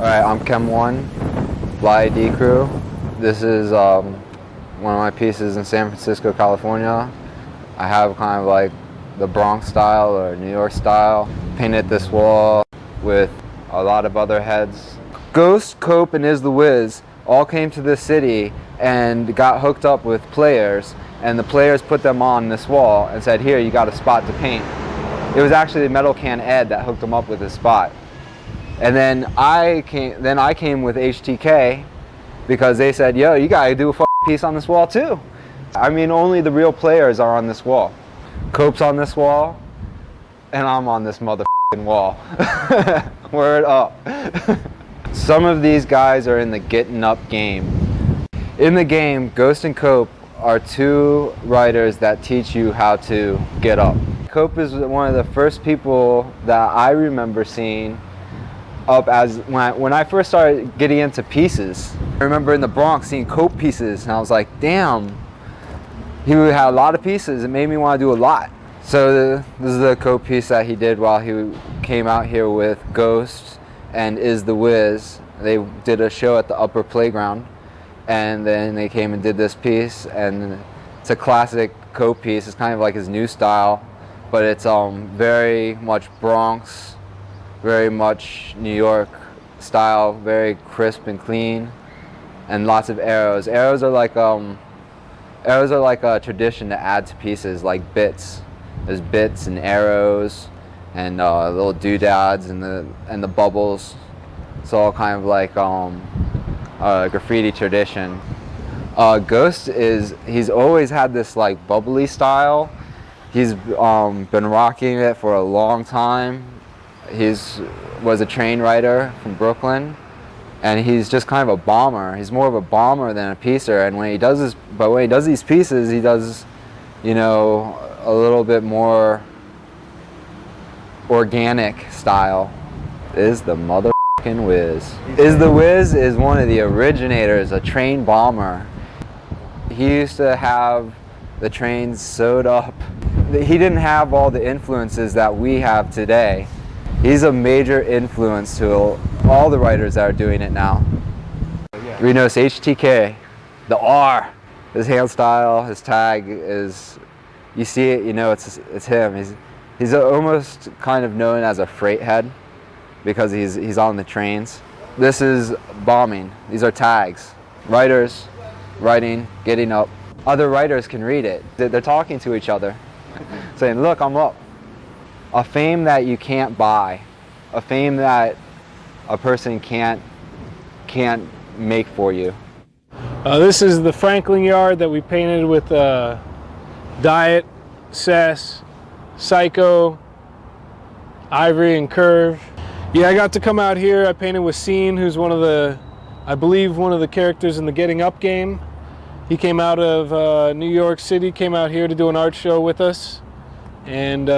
Alright, I'm Chem 1, Fly D Crew. This is one of my pieces in San Francisco, California. I have kind of like the Bronx style or New York style. Painted this wall with a lot of other heads. Ghost, Cope, and Is the Wiz all came to this city and got hooked up with players, and the players put them on this wall and said, here, you got a spot to paint. It was actually Metal Can Ed that hooked them up with this spot. And then I came with HTK because they said, yo, you gotta do a piece on this wall too. I mean, only the real players are on this wall. Cope's on this wall, and I'm on this motherfucking wall. Word up. Some of these guys are in the getting up game. In the game, Ghost and Cope are two writers that teach you how to get up. Cope is one of the first people that I remember seeing up as when I first started getting into pieces. I remember in the Bronx seeing Cope pieces, and I was like, damn, he had a lot of pieces. It made me want to do a lot. So this is the Cope piece that he did while he came out here with Ghost and Is the Wiz. They did a show at the Upper Playground, and then they came and did this piece, and it's a classic Cope piece. It's kind of like his new style, but it's very much Bronx, very much New York style, very crisp and clean, and lots of arrows. Arrows are like a tradition to add to pieces, like bits. There's bits and arrows and little doodads and the bubbles. It's all kind of like a graffiti tradition. Ghost he's always had this like bubbly style. He's been rocking it for a long time. Was a train writer from Brooklyn, and he's just kind of a bomber. He's more of a bomber than a piecer, and when he does these pieces, he does, you know, a little bit more organic style. Is the motherfucking Wiz. Is the Wiz is one of the originators, a train bomber. He used to have the trains sewed up. He didn't have all the influences that we have today. He's a major influence to all the writers that are doing it now. We know it's HTK, the R. His hand style, his tag is, you see it, you know it's him. He's almost kind of known as a freight head because he's on the trains. This is bombing. These are tags. Writers, writing, getting up. Other writers can read it. They're talking to each other, saying, look, I'm up. A fame that you can't buy, a fame that a person can't make for you. This is the Franklin yard that we painted with Diet, Cess, Psycho, Ivory, and Curve. Yeah, I got to come out here. I painted with Scene, who's I believe one of the characters in the Getting Up game. He came out of New York City, came out here to do an art show with us, and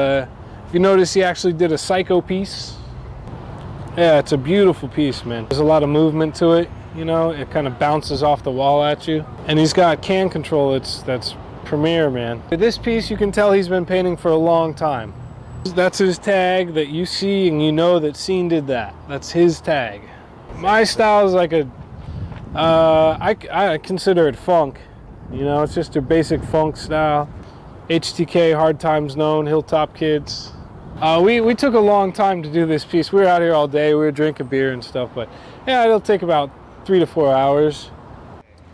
if you notice, he actually did a Psycho piece. Yeah, it's a beautiful piece, man. There's a lot of movement to it, you know, it kind of bounces off the wall at you. And he's got can control, that's premier, man. This piece, you can tell he's been painting for a long time. That's his tag that you see, and you know that Scene did that. That's his tag. My style is like I consider it funk. You know, it's just a basic funk style. HTK, Hard Times Known, Hilltop Kids. We took a long time to do this piece. We were out here all day. We were drinking beer and stuff, but yeah, it'll take about 3 to 4 hours.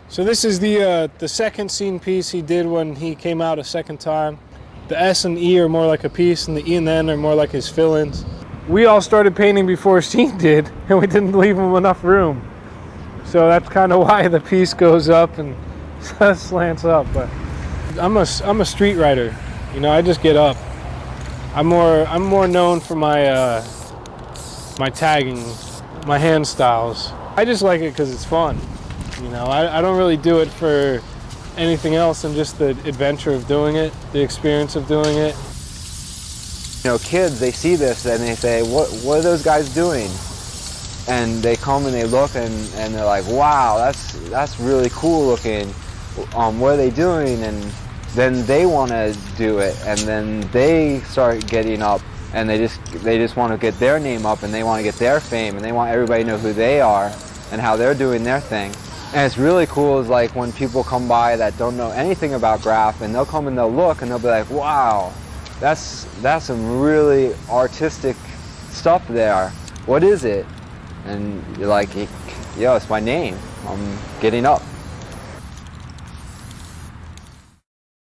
So this is the second Scene piece he did when he came out a second time. The S and E are more like a piece, and the E and the N are more like his fill-ins. We all started painting before Scene did, and we didn't leave him enough room. So that's kind of why the piece goes up and slants up. But I'm a street writer. You know, I just get up. I'm more known for my my tagging, my hand styles. I just like it because it's fun. You know, I don't really do it for anything else than just the adventure of doing it, the experience of doing it. You know, kids, they see this and they say, what are those guys doing? And they come and they look and they're like, wow, that's really cool looking. What are they doing? And then they want to do it, and then they start getting up and they just want to get their name up, and they want to get their fame, and they want everybody to know who they are and how they're doing their thing. And it's really cool is like when people come by that don't know anything about graph, and they'll come and they'll look and they'll be like, wow, that's some really artistic stuff there. What is it? And you're like, yo, it's my name. I'm getting up.